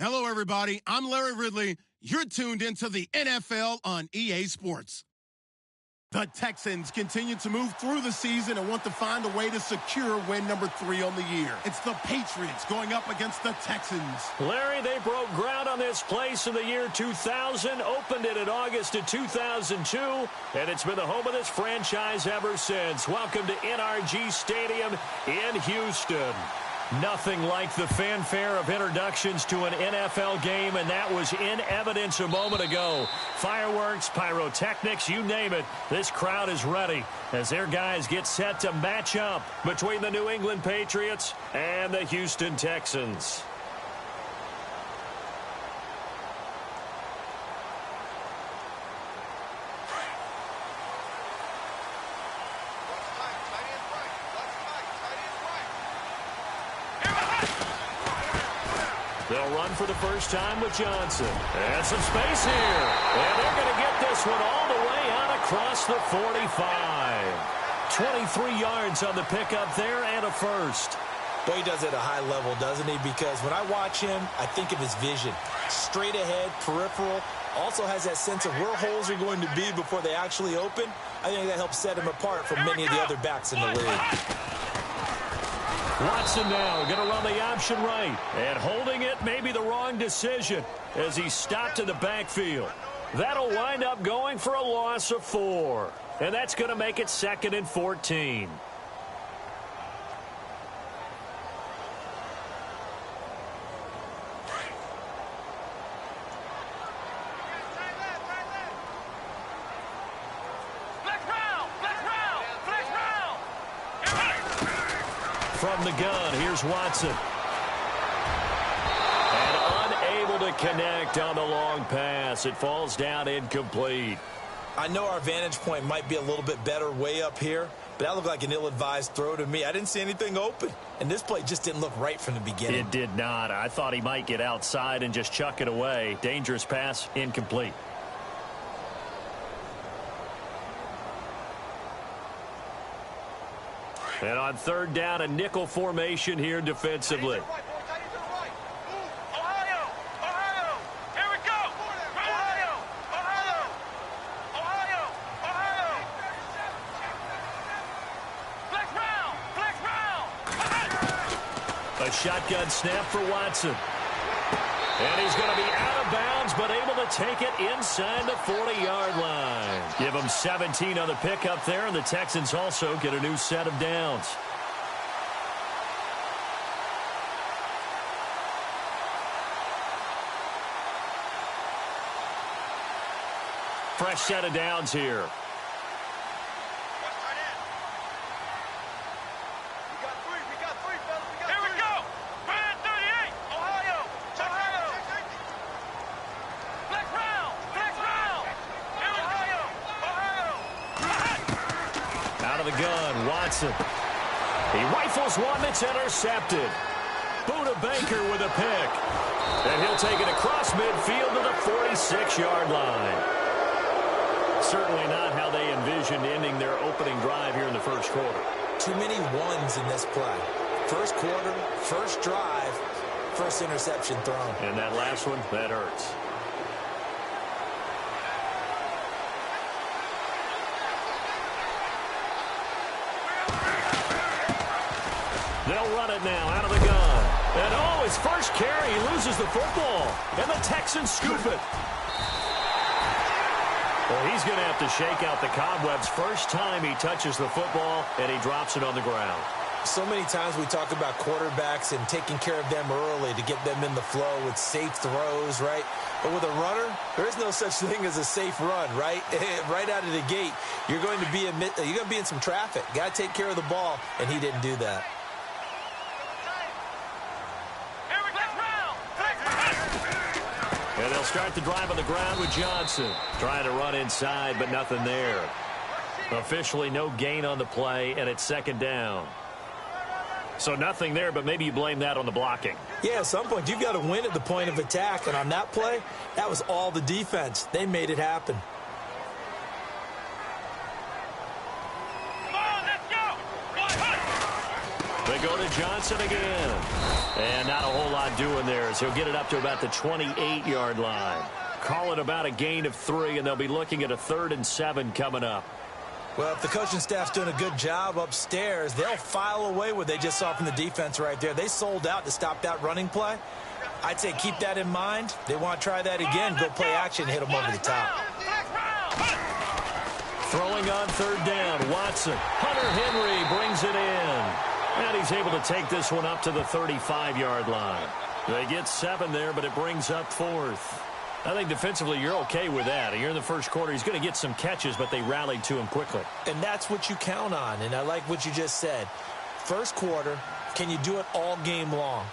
Hello, everybody. I'm Larry Ridley. You're tuned into the NFL on EA Sports. The Texans continue to move through the season and want to find a way to secure win number 3 on the year. It's the Patriots going up against the Texans. Larry, they broke ground on this place in the year 2000, opened it in August of 2002, and it's been the home of this franchise ever since. Welcome to NRG Stadium in Houston. Nothing like the fanfare of introductions to an NFL game, and that was in evidence a moment ago. Fireworks, pyrotechnics, you name it. This crowd is ready as their guys get set to match up between the New England Patriots and the Houston Texans. They'll run for the first time with Johnson. And some space here. And they're going to get this one all the way out across the 45. 23 yards on the pickup there and a first. Boy, he does it at a high level, doesn't he? Because when I watch him, I think of his vision. Straight ahead, peripheral. Also has that sense of where holes are going to be before they actually open. I think that helps set him apart from many of the other backs in the league. Watson now going to run the option right. And holding it may be the wrong decision as he stopped in the backfield. That'll wind up going for a loss of 4. And that's going to make it 2nd and 14. From the gun, here's Watson. And unable to connect on the long pass. It falls down incomplete. I know our vantage point might be a little bit better way up here, but that looked like an ill-advised throw to me. I didn't see anything open, and this play just didn't look right from the beginning. It did not. I thought he might get outside and just chuck it away. Dangerous pass, incomplete. And on 3rd down, a nickel formation here defensively. A shotgun snap for Watson. And he's going to be out of bounds, but able to take it inside the 40-yard line. Give him 17 on the pickup there, and the Texans also get a new set of downs. Fresh set of downs here. He rifles one that's intercepted. Buda Baker with a pick. And he'll take it across midfield to the 46-yard line. Certainly not how they envisioned ending their opening drive here in the first quarter. Too many ones in this play. First quarter, first drive, first interception thrown. And that last one, that hurts. They'll run it now out of the gun. And, oh, his first carry, he loses the football. And the Texans scoop it. Well, he's going to have to shake out the cobwebs first time he touches the football, and he drops it on the ground. So many times we talk about quarterbacks and taking care of them early to get them in the flow with safe throws, right? But with a runner, there is no such thing as a safe run, right? Right out of the gate, you're going to be in some traffic. Got to take care of the ball, and he didn't do that. And they'll start the drive on the ground with Johnson. Trying to run inside, but nothing there. Officially no gain on the play, and it's 2nd down. So nothing there, but maybe you blame that on the blocking. Yeah, at some point, you've got to win at the point of attack. And on that play, that was all the defense. They made it happen. They go to Johnson again. And not a whole lot doing there as he'll get it up to about the 28-yard line. Call it about a gain of 3, and they'll be looking at a 3rd and 7 coming up. Well, if the coaching staff's doing a good job upstairs, they'll file away what they just saw from the defense right there. They sold out to stop that running play. I'd say keep that in mind. They want to try that again. Go play action, hit them over the top. Throwing on 3rd down, Watson. Hunter Henry brings it in. And he's able to take this one up to the 35-yard line. They get 7 there, but it brings up 4th. I think defensively you're okay with that. You're in the first quarter. He's going to get some catches, but they rallied to him quickly. And that's what you count on, and I like what you just said. First quarter, can you do it all game long?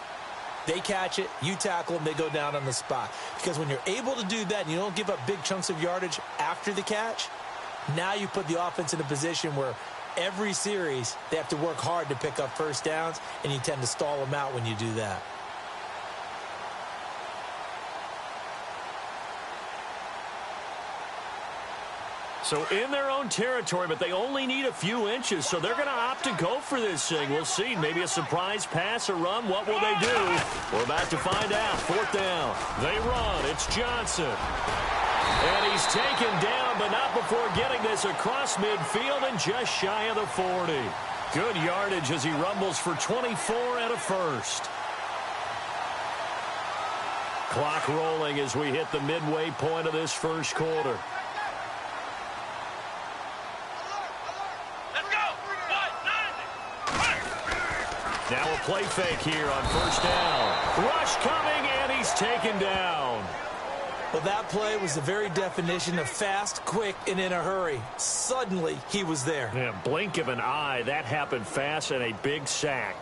They catch it, you tackle them, they go down on the spot. Because when you're able to do that and you don't give up big chunks of yardage after the catch, now you put the offense in a position where every series they have to work hard to pick up first downs, and you tend to stall them out when you do that. So in their own territory, but they only need a few inches, so they're going to opt to go for this thing. We'll see. Maybe a surprise pass or run. What will they do? We're about to find out. 4th down. They run. It's Johnson. And he's taken down, but not before getting this across midfield and just shy of the 40. Good yardage as he rumbles for 24 and a 1st. Clock rolling as we hit the midway point of this first quarter. Now a play fake here on 1st down. Rush coming, and he's taken down. Well, that play was the very definition of fast, quick, and in a hurry. Suddenly, he was there. Yeah, blink of an eye. That happened fast and a big sack.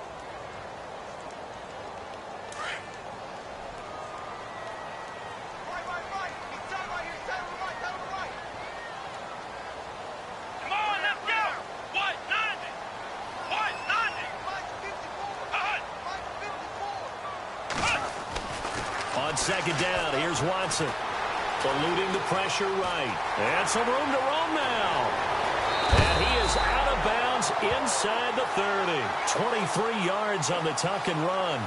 On 2nd down, here's Watson. Eluding the pressure right. And some room to roam now. And he is out of bounds inside the 30. 23 yards on the tuck and run.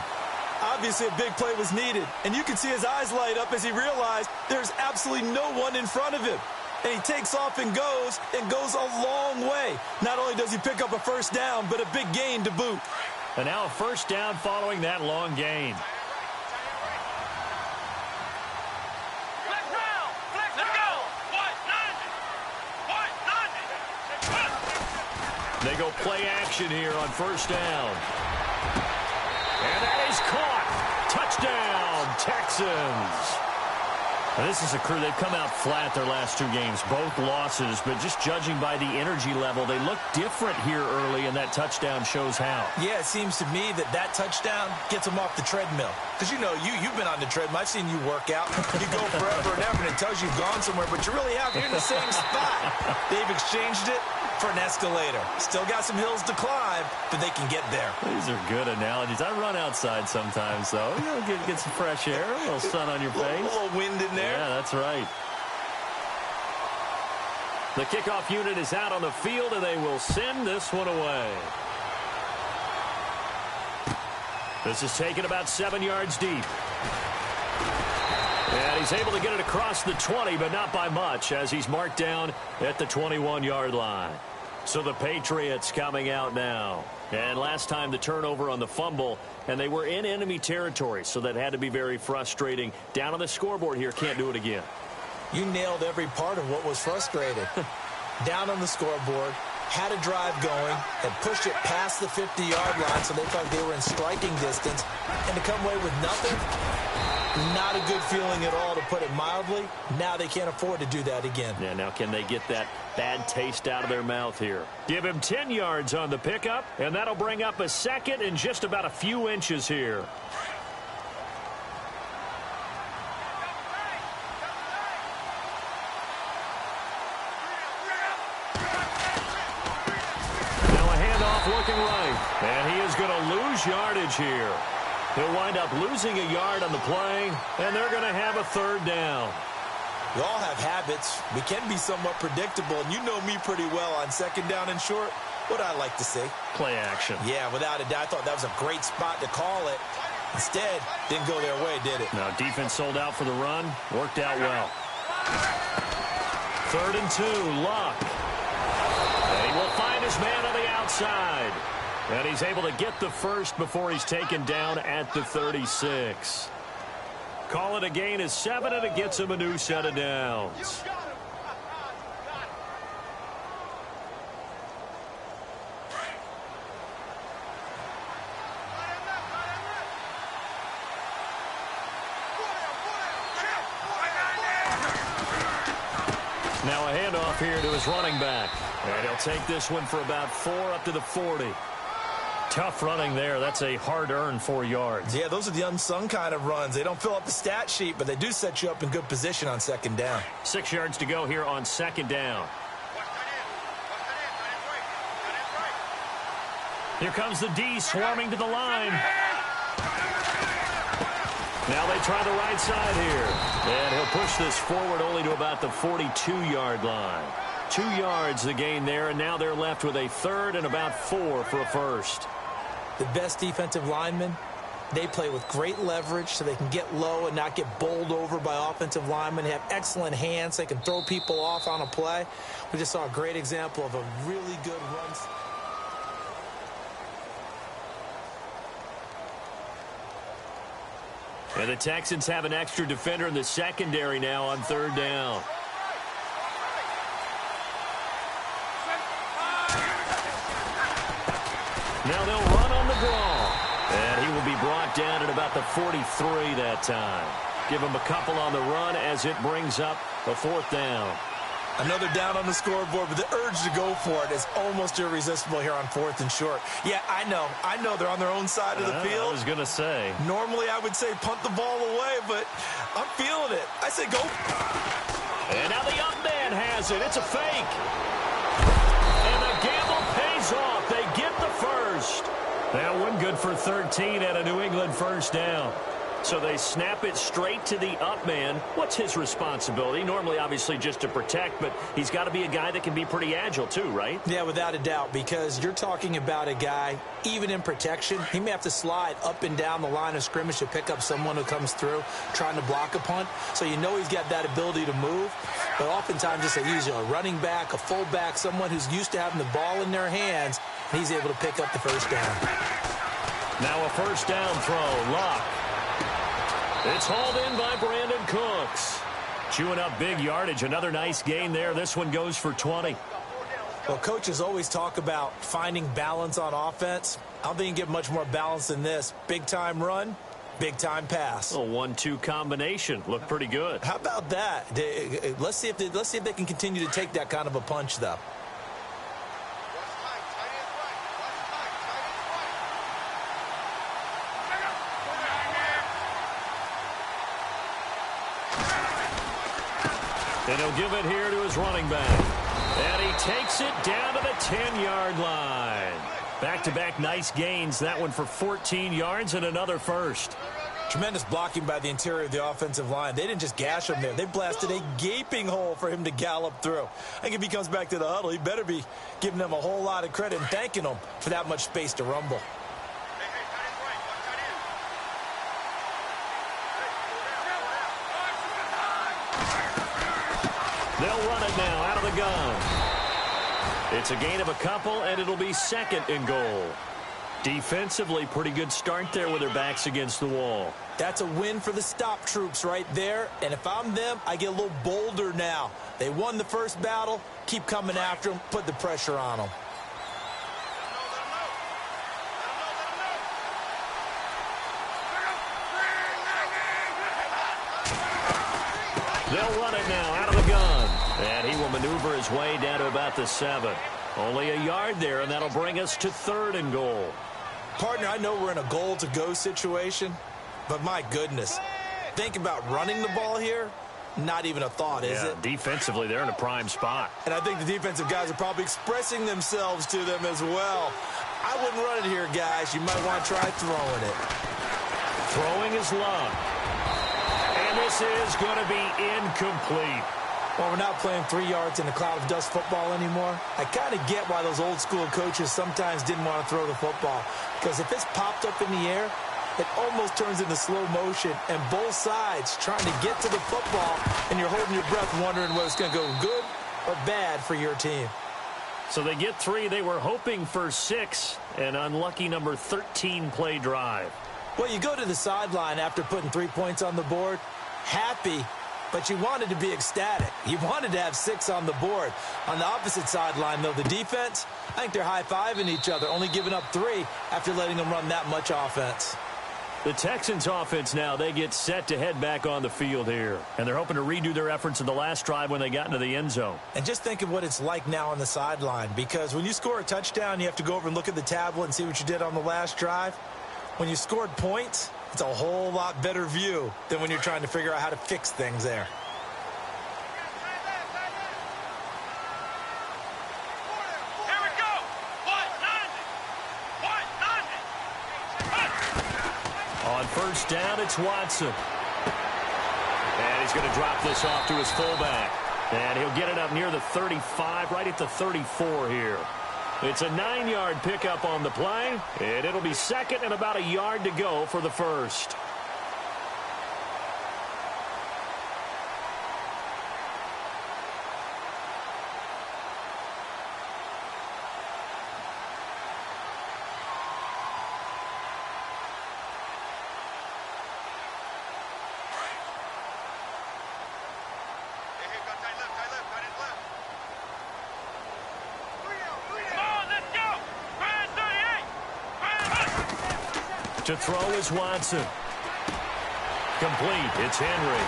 Obviously, a big play was needed. And you can see his eyes light up as he realized there's absolutely no one in front of him. And he takes off and goes a long way. Not only does he pick up a first down, but a big gain to boot. And now a first down following that long gain. They go play action here on 1st down. And that is caught. Touchdown, Texans. Now, this is a crew. They've come out flat their last 2 games, both losses, but just judging by the energy level, they look different here early, and that touchdown shows how. Yeah, it seems to me that touchdown gets them off the treadmill. Because, you know, you've been on the treadmill. I've seen you work out. You go forever and ever, and it tells you you've gone somewhere, but you really have. You're in the same spot. They've exchanged it for an escalator. Still got some hills to climb, but they can get there. These are good analogies. I run outside sometimes, though. You know, get some fresh air, a little sun on your face. A little wind in there. Yeah, that's right. The kickoff unit is out on the field, and they will send this one away. This is taken about 7 yards deep. And he's able to get it across the 20, but not by much, as he's marked down at the 21-yard line. So the Patriots coming out now. And last time the turnover on the fumble, and they were in enemy territory, so that had to be very frustrating. Down on the scoreboard here, can't do it again. You nailed every part of what was frustrating. Down on the scoreboard, had a drive going, and pushed it past the 50-yard line, so they thought they were in striking distance. And to come away with nothing, not a good feeling at all, to put it mildly. Now they can't afford to do that again. Yeah, now can they get that bad taste out of their mouth here? Give him 10 yards on the pickup, and that'll bring up a 2nd and just about a few inches here. Now a handoff looking right, and he is going to lose yardage here. He'll wind up losing a yard on the play, and they're going to have a 3rd down. We all have habits. We can be somewhat predictable, and you know me pretty well on 2nd down and short. what I like to see. Play action. Yeah, without a doubt. I thought that was a great spot to call it. Instead, didn't go their way, did it? No, defense sold out for the run. Worked out well. 3rd and 2, Luck. And he will find his man on the outside. And he's able to get the first before he's taken down at the 36. Call it a gain of 7, and it gets him a new set of downs. Now a handoff here to his running back. And he'll take this one for about 4 up to the 40. Tough running there. That's a hard-earned 4 yards. Yeah, those are the unsung kind of runs. They don't fill up the stat sheet, but they do set you up in good position on 2nd down. 6 yards to go here on 2nd down. Here comes the D swarming to the line. Now they try the right side here. And he'll push this forward only to about the 42-yard line. 2 yards the gain there, and now they're left with a 3rd and about 4 for a first. The best defensive linemen, they play with great leverage so they can get low and not get bowled over by offensive linemen. They have excellent hands. They can throw people off on a play. We just saw a great example of a really good run. And the Texans have an extra defender in the secondary now on 3rd down. Now they'll run on the draw. And he will be brought down at about the 43 that time. Give him a couple on the run as it brings up a 4th down. Another down on the scoreboard, but the urge to go for it is almost irresistible here on 4th and short. Yeah, I know they're on their own side of the field. I was going to say. Normally I would say punt the ball away, but I'm feeling it. I say go. And now the up man has it. It's a fake. And the gamble pays off. They get the first. That one good for 13 at a New England 1st down. So they snap it straight to the up man. What's his responsibility? Normally, obviously, just to protect, but he's got to be a guy that can be pretty agile too, right? Yeah, without a doubt, because you're talking about a guy, even in protection, he may have to slide up and down the line of scrimmage to pick up someone who comes through trying to block a punt. So you know he's got that ability to move. But oftentimes, just a running back, a fullback, someone who's used to having the ball in their hands, and he's able to pick up the 1st down. Now a 1st down throw. Luck. It's hauled in by Brandon Cooks. Chewing up big yardage. Another nice gain there. This one goes for 20. Well, coaches always talk about finding balance on offense. I don't think you can get much more balance than this. Big-time run, big-time pass. A 1-2 combination. Looked pretty good. How about that? Let's see if they can continue to take that kind of a punch, though. And he'll give it here to his running back. And he takes it down to the 10-yard line. Back-to-back nice gains. That one for 14 yards and another first. Tremendous blocking by the interior of the offensive line. They didn't just gash him there. They blasted a gaping hole for him to gallop through. I think if he comes back to the huddle, he better be giving them a whole lot of credit and thanking them for that much space to rumble. They'll run it now out of the gun. It's a gain of a couple, and it'll be 2nd and goal. Defensively, pretty good start there with their backs against the wall. That's a win for the stop troops right there. And if I'm them, I get a little bolder now. They won the first battle. Keep coming after them. Put the pressure on them. They'll run it now out of the gun. And he will maneuver his way down to about the 7. Only a yard there, and that'll bring us to 3rd and goal. Partner, I know we're in a goal-to-go situation, but my goodness, think about running the ball here. Not even a thought, is it? Defensively, they're in a prime spot. And I think the defensive guys are probably expressing themselves to them as well. I wouldn't run it here, guys. You might want to try throwing it. Throwing is Luck. And this is going to be incomplete. Well, we're not playing 3 yards in a cloud of dust football anymore. I kind of get why those old school coaches sometimes didn't want to throw the football. Because if it's popped up in the air, it almost turns into slow motion, and both sides trying to get to the football, and you're holding your breath wondering whether it's going to go good or bad for your team. So they get 3. They were hoping for 6. An unlucky number 13 play drive. Well, you go to the sideline after putting 3 points on the board, happy, but you wanted to be ecstatic. You wanted to have 6 on the board. On the opposite sideline, though, the defense, I think they're high-fiving each other, only giving up 3 after letting them run that much offense. The Texans offense now, they get set to head back on the field here. And they're hoping to redo their efforts in the last drive when they got into the end zone. And just think of what it's like now on the sideline, because when you score a touchdown, you have to go over and look at the tablet and see what you did on the last drive. When you scored points, it's a whole lot better view than when you're trying to figure out how to fix things there. Here we go. On first down, it's Watson. And he's going to drop this off to his fullback. And he'll get it up near the 35, right at the 34 here. It's a 9-yard pickup on the play, and it'll be second and about a yard to go for the first. To throw is Watson. Complete. It's Henry.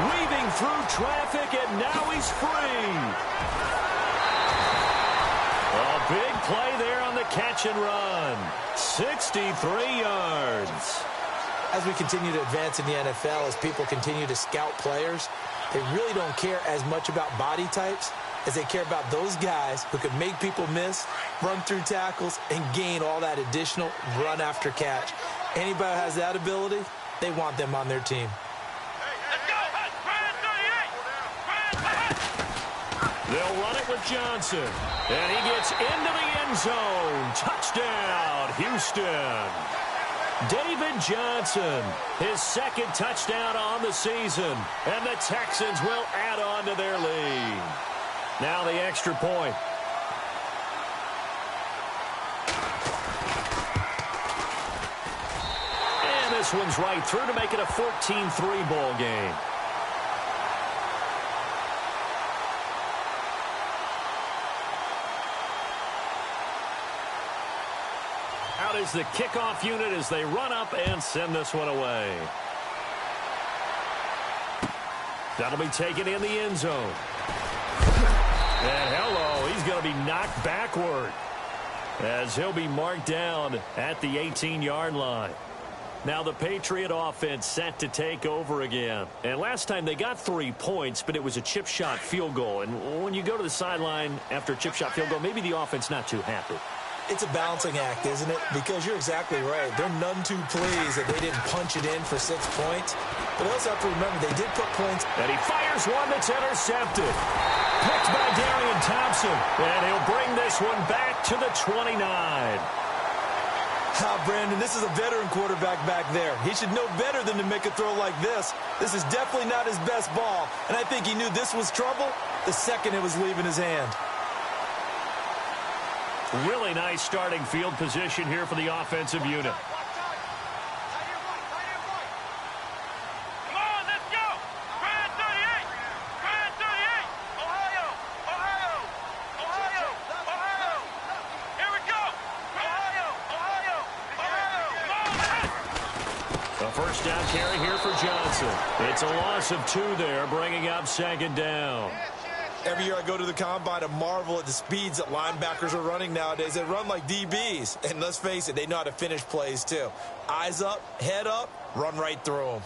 Weaving through traffic, and now he's free. A big play there on the catch and run. 63 yards. As we continue to advance in the NFL, as people continue to scout players, they really don't care as much about body types as they care about those guys who can make people miss, run through tackles, and gain all that additional run after catch. Anybody who has that ability, they want them on their team. They'll run it with Johnson. And he gets into the end zone. Touchdown, Houston. David Johnson, his second touchdown on the season. And the Texans will add on to their lead. Now the extra point. And this one's right through to make it a 14-3 ball game. Out is the kickoff unit as they run up and send this one away. That'll be taken in the end zone. And hello, he's going to be knocked backward as he'll be marked down at the 18-yard line. Now the Patriot offense set to take over again. And last time they got 3 points, but it was a chip shot field goal. And when you go to the sideline after a chip shot field goal, maybe the offense not too happy. It's a balancing act, isn't it? Because you're exactly right. They're none too pleased that they didn't punch it in for 6 points. But also have to remember they did put points. And he fires one that's intercepted. Picked by Darian Thompson. And he'll bring this one back to the 29. Brandon, this is a veteran quarterback back there. He should know better than to make a throw like this. This is definitely not his best ball. And I think he knew this was trouble the second it was leaving his hand. Really nice starting field position here for the offensive unit. Come on, let's go. Brand 38. Brand 38. Ohio. Ohio. Ohio. Ohio. Here we go. Ohio. Ohio. Ohio. Come on. A first down carry here for Johnson. It's a loss of 2 there, bringing up second down. Every year I go to the combine, I marvel at the speeds that linebackers are running nowadays. They run like DBs. And let's face it, they know how to finish plays too. Eyes up, head up, run right through them.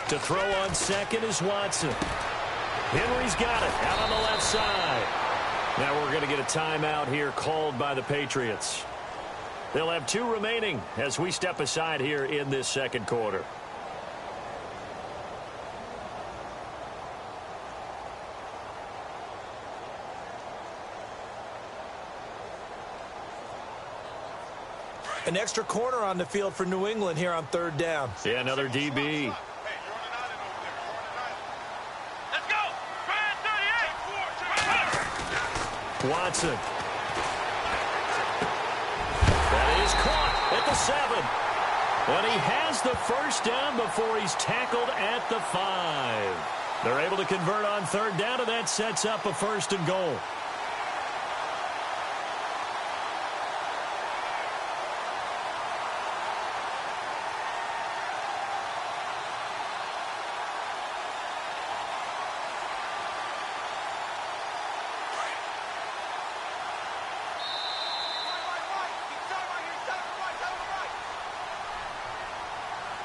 To throw on second is Watson. Henry's got it out on the left side. Now we're going to get a timeout here called by the Patriots. They'll have 2 remaining as we step aside here in this second quarter. An extra corner on the field for New England here on 3rd down. Yeah, another DB. Let's go. Brand 38. Watson. That is caught at the 7. And he has the first down before he's tackled at the 5. They're able to convert on 3rd down, and that sets up a 1st and goal.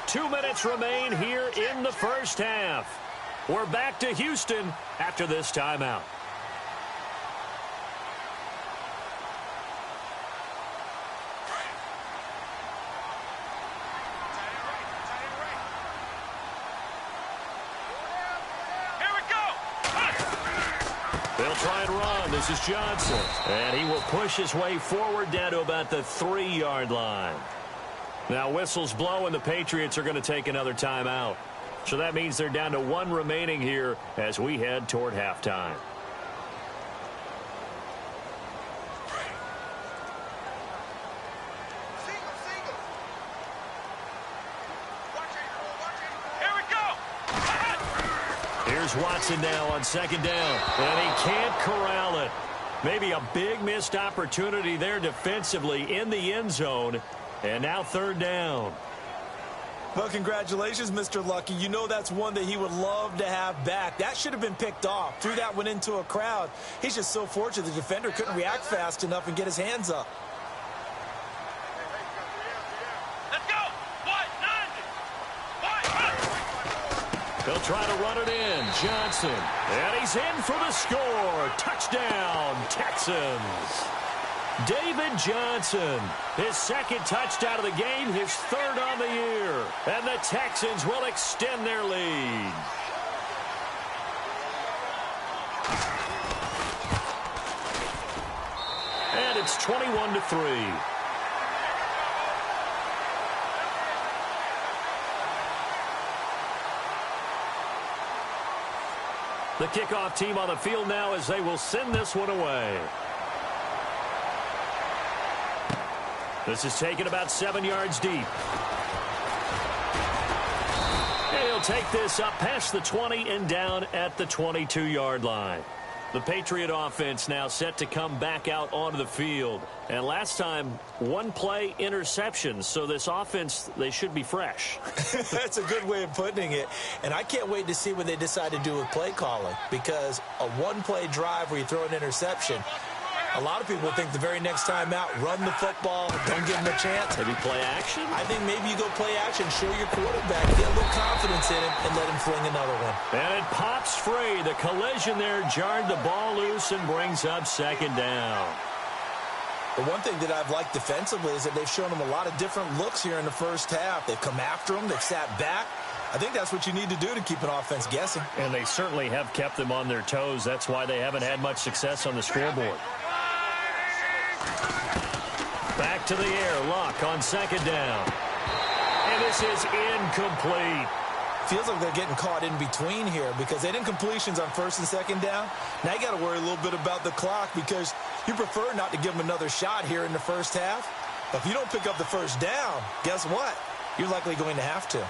Two minutes remain here in the first half. We're back to Houston after this timeout. Here we go. They'll try and run. This is Johnson. And he will push his way forward down to about the 3-yard line. Now whistles blow and the Patriots are going to take another timeout. So that means they're down to 1 remaining here as we head toward halftime. Here we go. Here's Watson now on 2nd down. And he can't corral it. Maybe a big missed opportunity there defensively in the end zone. And now 3rd down. Well, congratulations, Mr. Lucky. You know that's one that he would love to have back. That should have been picked off. Threw that one into a crowd. He's just so fortunate the defender couldn't react fast enough and get his hands up. Let's go. White 90. White. They'll try to run it in. Johnson. And he's in for the score. Touchdown, Texans. David Johnson, his 2nd touchdown of the game, his 3rd on the year. And the Texans will extend their lead. And it's 21-3. The kickoff team on the field now as they will send this one away. This is taken about 7 yards deep. And he'll take this up past the 20 and down at the 22-yard line. The Patriot offense now set to come back out onto the field. And last time, 1 play interception. So this offense, they should be fresh. That's a good way of putting it. And I can't wait to see what they decide to do with play calling. Because a 1-play drive where you throw an interception, a lot of people think the very next time out, run the football, don't give him a chance. Maybe play action? I think maybe you go play action, show your quarterback, get a little confidence in him, and let him fling another one. And it pops free. The collision there jarred the ball loose and brings up 2nd down. The one thing that I've liked defensively is that they've shown him a lot of different looks here in the first half. They've come after him. They've sat back. I think that's what you need to do to keep an offense guessing. And they certainly have kept them on their toes. That's why they haven't had much success on the scoreboard. Back to the air. Luck on 2nd down. And this is incomplete. Feels like they're getting caught in between here because they didn't completions on 1st and 2nd down. Now you got to worry a little bit about the clock because you prefer not to give them another shot here in the first half. But if you don't pick up the 1st down, guess what? You're likely going to have to.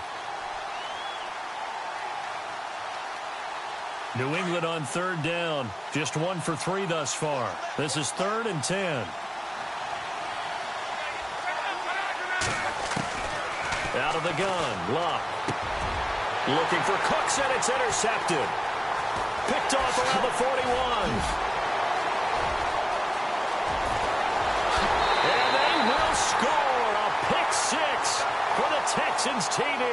New England on 3rd down. Just 1 for 3 thus far. This is 3rd and 10. Out of the gun. Luck. Looking for Cooks, and it's intercepted. Picked off around the 41. And they will score a pick 6 for the Texans TD.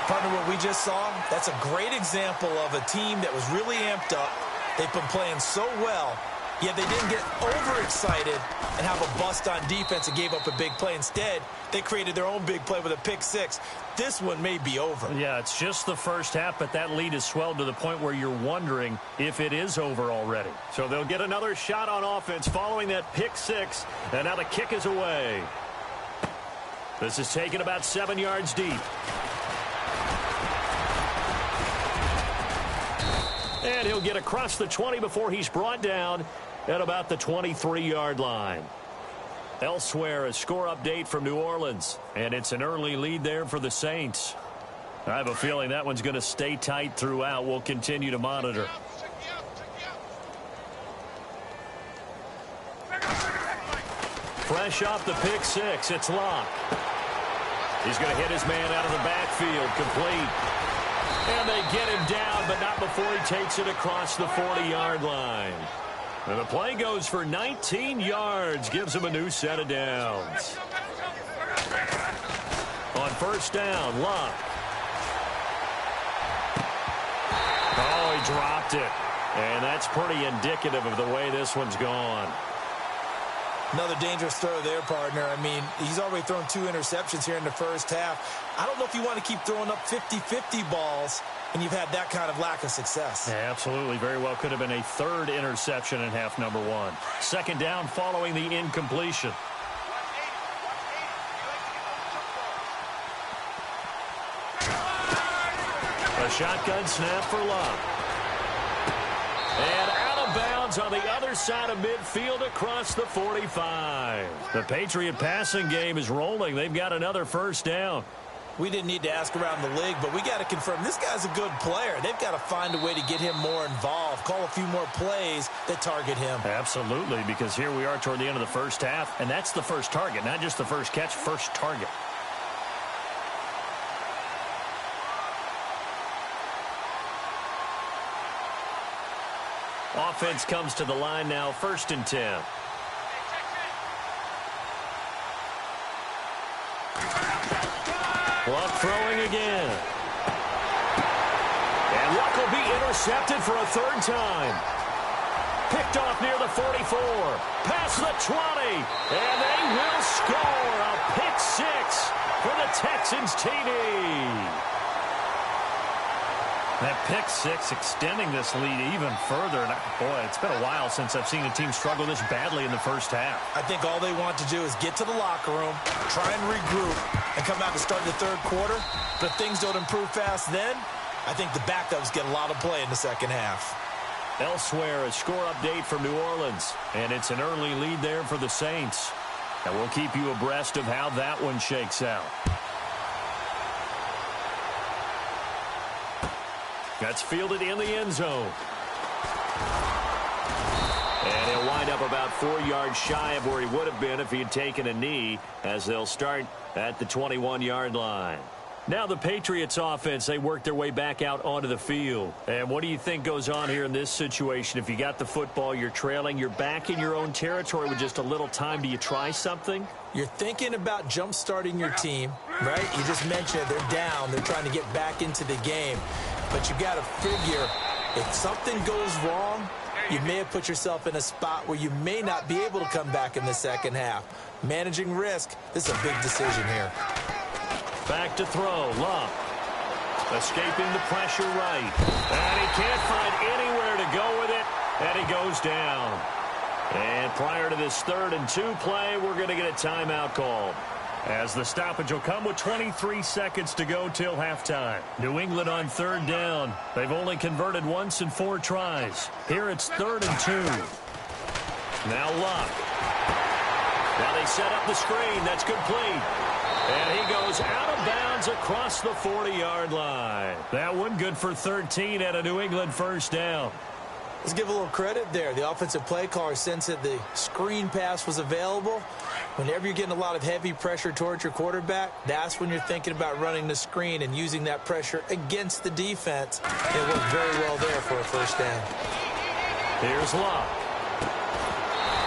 Partner, what we just saw, that's a great example of a team that was really amped up. They've been playing so well, yet they didn't get overexcited and have a bust on defense and gave up a big play. Instead, they created their own big play with a pick six. This one may be over. Yeah, it's just the first half, but that lead has swelled to the point where you're wondering if it is over already. So they'll get another shot on offense following that pick six, and now the kick is away. This is taken about 7 yards deep. And he'll get across the 20 before he's brought down at about the 23-yard line. Elsewhere, a score update from New Orleans, and it's an early lead there for the Saints. I have a feeling that one's going to stay tight throughout. We'll continue to monitor. Fresh off the pick six, it's Locke. He's going to hit his man out of the backfield, complete. And they get him down, but not before he takes it across the 40-yard line. And the play goes for 19 yards, gives him a new set of downs. On first down, Locke. Oh, he dropped it. And that's pretty indicative of the way this one's gone. Another dangerous throw there, partner. I mean, he's already thrown 2 interceptions here in the first half. I don't know if you want to keep throwing up 50-50 balls when you've had that kind of lack of success. Yeah, absolutely. Very well could have been a 3rd interception in half number 1. Second down following the incompletion. A shotgun snap for Locke. And out of bounds on the other side of midfield across the 45. The Patriot passing game is rolling. They've got another first down. We didn't need to ask around the league, but we got to confirm this guy's a good player. They've got to find a way to get him more involved, call a few more plays that target him. Absolutely, because here we are toward the end of the first half, and that's the first target, not just the first catch, first target. Offense comes to the line now, 1st and 10. Luck throwing again. And Luck will be intercepted for a 3rd time. Picked off near the 44. Past the 20. And they will score a pick six for the Texans TD. That pick six extending this lead even further. And boy, it's been a while since I've seen a team struggle this badly in the first half. I think all they want to do is get to the locker room, try and regroup, and come out to start the 3rd quarter. But if things don't improve fast then, I think the backups get a lot of play in the second half. Elsewhere, a score update from New Orleans. And it's an early lead there for the Saints. And we'll keep you abreast of how that one shakes out. That's fielded in the end zone. And he'll wind up about 4 yards shy of where he would have been if he had taken a knee, as they'll start at the 21-yard line. Now the Patriots offense, they work their way back out onto the field. And what do you think goes on here in this situation? If you got the football, you're trailing, you're back in your own territory with just a little time. Do you try something? You're thinking about jump-starting your team, right? You just mentioned it. They're down. They're trying to get back into the game. But you got to figure, if something goes wrong, you may have put yourself in a spot where you may not be able to come back in the second half. Managing risk, this is a big decision here. Back to throw, Love. Escaping the pressure right. And he can't find anywhere to go with it, and he goes down. And prior to this 3rd and 2 play, we're going to get a timeout called, as the stoppage will come with 23 seconds to go till halftime. New England on 3rd down. They've only converted once in 4 tries. Here it's 3rd and 2. Now Luck. Now they set up the screen. That's complete. And he goes out of bounds across the 40-yard line. That one good for 13 at a New England first down. Let's give a little credit there. The offensive play caller sensed that the screen pass was available. Whenever you're getting a lot of heavy pressure towards your quarterback, that's when you're thinking about running the screen and using that pressure against the defense. It worked very well there for a first down. Here's Locke.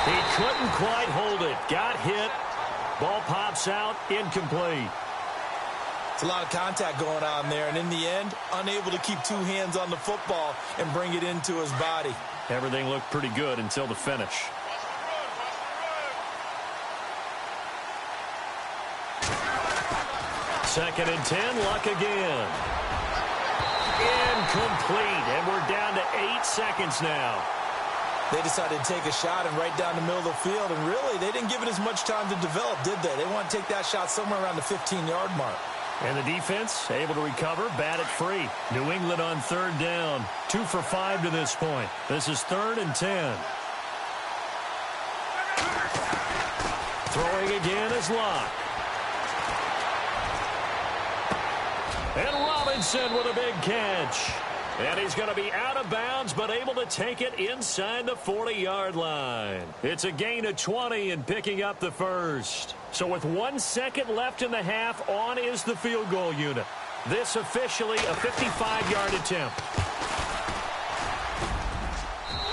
He couldn't quite hold it. Got hit. Ball pops out. Incomplete. It's a lot of contact going on there, and in the end, unable to keep two hands on the football and bring it into his body. Everything looked pretty good until the finish. Second and 10, Luck again. Incomplete, and we're down to 8 seconds now. They decided to take a shot and right down the middle of the field, and really, they didn't give it as much time to develop, did they? They want to take that shot somewhere around the 15-yard mark. And the defense able to recover, bat it free. New England on third down. 2 for 5 to this point. This is 3rd and 10. Throwing again is Locke. And Robinson with a big catch. And he's going to be out of bounds, but able to take it inside the 40-yard line. It's a gain of 20 and picking up the first. So with 1 second left in the half, on is the field goal unit. This officially a 55-yard attempt.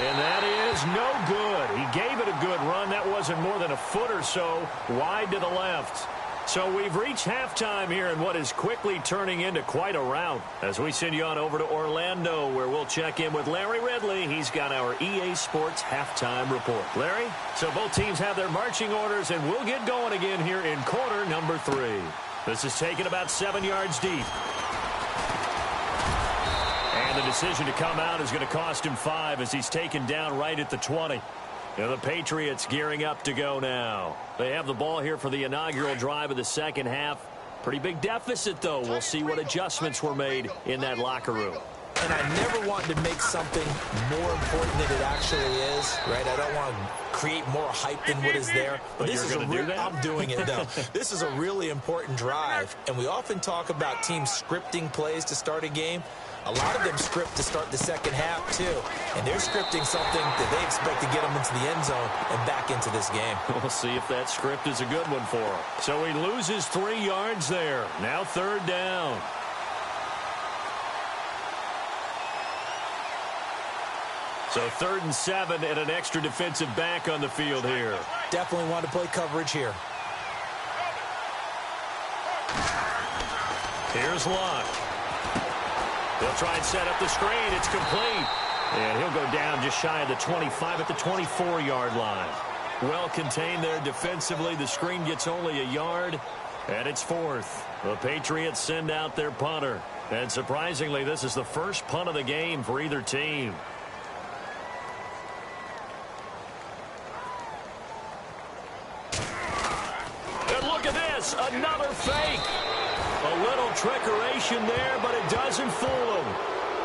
And that is no good. He gave it a good run. That wasn't more than a foot or so wide to the left. So we've reached halftime here in what is quickly turning into quite a rout as we send you on over to Orlando, where we'll check in with Larry Ridley. He's got our EA Sports halftime report. Larry, so both teams have their marching orders, and we'll get going again here in quarter number 3. This is taken about 7 yards deep. And the decision to come out is going to cost him 5 as he's taken down right at the 20. And the Patriots gearing up to go now. They have the ball here for the inaugural drive of the second half. Pretty big deficit, though. We'll see what adjustments were made in that locker room. And I never want to make something more important than it actually is, right? I don't want to create more hype than what is there. But this you're is going to do that? I'm doing it, though. This is a really important drive. And we often talk about teams scripting plays to start a game. A lot of them script to start the second half, too. And they're scripting something that they expect to get them into the end zone and back into this game. We'll see if that script is a good one for him. So he loses 3 yards there. Now 3rd down. So 3rd and 7 and an extra defensive back on the field here. Definitely want to play coverage here. Here's Locke. He'll try and set up the screen. It's complete. And he'll go down just shy of the 25 at the 24-yard line. Well contained there defensively. The screen gets only a yard. And it's 4th. The Patriots send out their punter. And surprisingly, this is the first punt of the game for either team. And look at this. Another fake. A little trickeration there, but it doesn't fool them.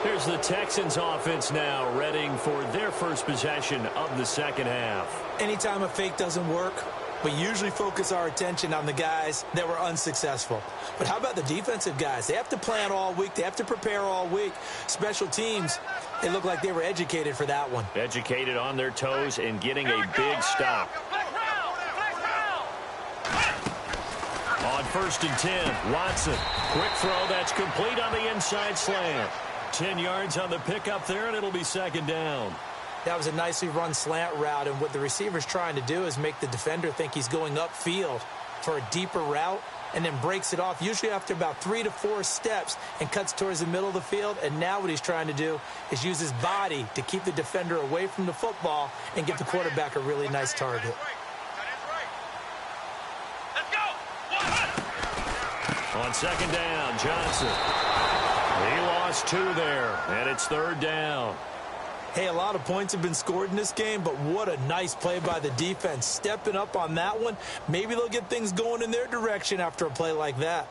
Here's the Texans offense now, readying for their first possession of the second half. Anytime a fake doesn't work, we usually focus our attention on the guys that were unsuccessful. But how about the defensive guys? They have to plan all week. They have to prepare all week. Special teams, they look like they were educated for that one. Educated on their toes and getting a big stop. On 1st and 10, Watson. Quick throw that's complete on the inside slant. 10 yards on the pickup there, and it'll be 2nd down. That was a nicely run slant route, and what the receiver's trying to do is make the defender think he's going upfield for a deeper route and then breaks it off, usually after about 3 to 4 steps, and cuts towards the middle of the field. And now what he's trying to do is use his body to keep the defender away from the football and give the quarterback a really nice target. On 2nd down, Johnson. He lost 2 there, and it's 3rd down. Hey, a lot of points have been scored in this game, but what a nice play by the defense. Stepping up on that one, maybe they'll get things going in their direction after a play like that.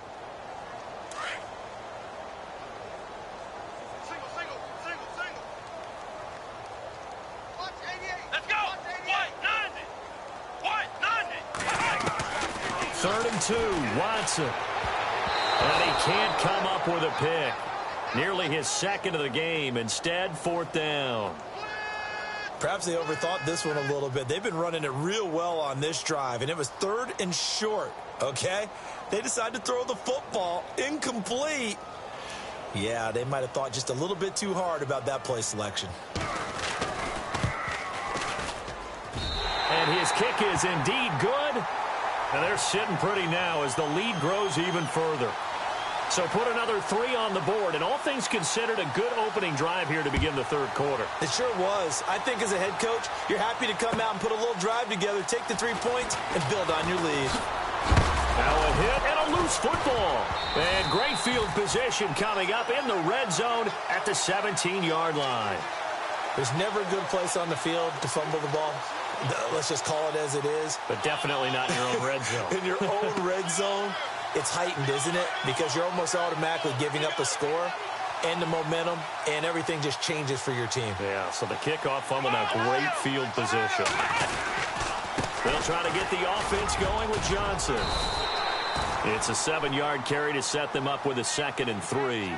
Let's go! White, 90! 3rd and 2, Watson. And he can't come up with a pick. Nearly his 2nd of the game. Instead, 4th down. Perhaps they overthought this one a little bit. They've been running it real well on this drive, and it was 3rd and short, okay? They decided to throw the football incomplete. Yeah, they might have thought just a little bit too hard about that play selection. And his kick is indeed good. And they're sitting pretty now as the lead grows even further. So put another 3 on the board, and all things considered, a good opening drive here to begin the third quarter. It sure was. I think as a head coach, you're happy to come out and put a little drive together, take the 3 points, and build on your lead. Now a hit and a loose football. And great field position coming up in the red zone at the 17-yard line. There's never a good place on the field to fumble the ball. Let's just call it as it is. But definitely not in your own red zone. In your own red zone, it's heightened, isn't it? Because you're almost automatically giving up a score and the momentum, and everything just changes for your team. Yeah, so the kickoff fumble, now great field position. They'll try to get the offense going with Johnson. It's a 7-yard carry to set them up with a 2nd and 3.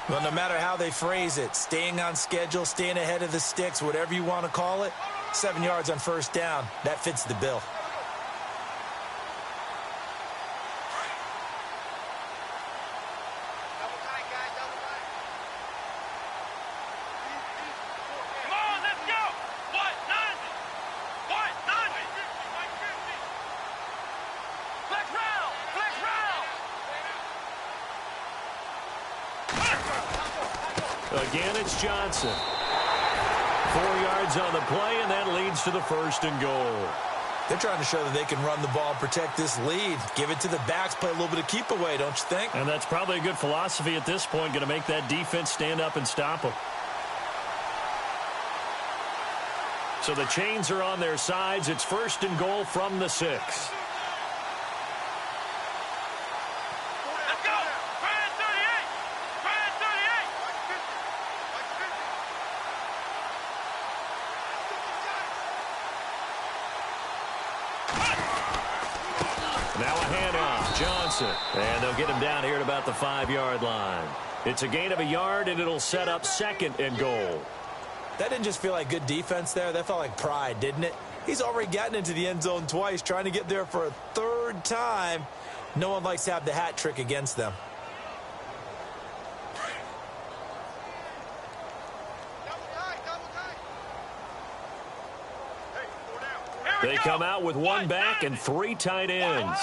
Well, no matter how they phrase it, staying on schedule, staying ahead of the sticks, whatever you want to call it, 7 yards on first down, that fits the bill. Come on, let's go. What? 90. What? 90. Flex round. Flex round. Again, it's Johnson. 4 yards on the play, and that leads to the 1st and goal. They're trying to show that they can run the ball, protect this lead. Give it to the backs, play a little bit of keep away, don't you think? And that's probably a good philosophy at this point, going to make that defense stand up and stop them. So the chains are on their sides. It's 1st and goal from the 6. Let's go. Brand 38. Brand 38. Now a handoff, Johnson. And they'll get him down here at about the 5-yard line. It's a gain of a yard, and it'll set up 2nd and goal. That didn't just feel like good defense there. That felt like pride, didn't it? He's already gotten into the end zone twice, trying to get there for a 3rd time. No one likes to have the hat trick against them. They come out with 1 back and 3 tight ends.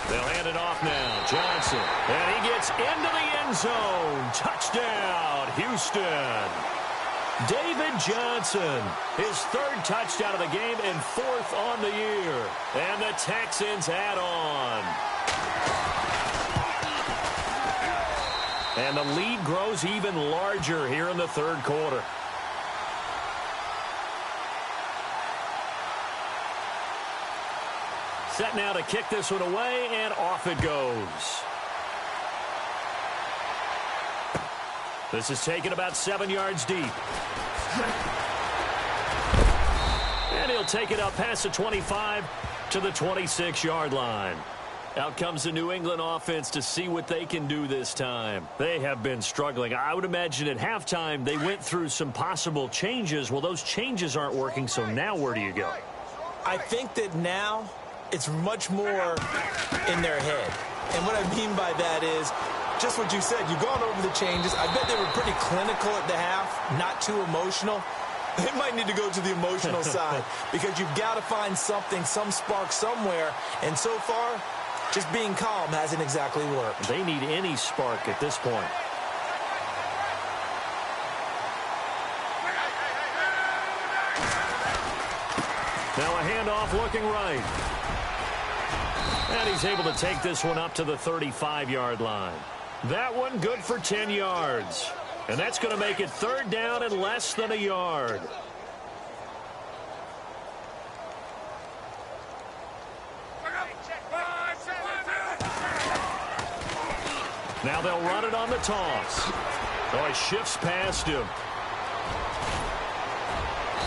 They'll hand it off now. Johnson. And he gets into the end zone. Touchdown, Houston. David Johnson, his 3rd touchdown of the game and 4th on the year. And the Texans add on. And the lead grows even larger here in the 3rd quarter. Set now to kick this one away, and off it goes. This is taken about 7 yards deep. And he'll take it up past the 25 to the 26-yard line. Out comes the New England offense to see what they can do this time. They have been struggling. I would imagine at halftime they went through some possible changes. Well, those changes aren't working, so now where do you go? I think that now it's much more in their head. And what I mean by that is just what you said. You've gone over the changes. I bet they were pretty clinical at the half, not too emotional. They might need to go to the emotional side because you've got to find something, some spark somewhere. And so far, just being calm hasn't exactly worked. They need any spark at this point. Now a handoff looking right. And he's able to take this one up to the 35-yard line. That one good for 10 yards. And that's going to make it 3rd down and less than a yard. Now they'll run it on the toss. Oh, he shifts past him.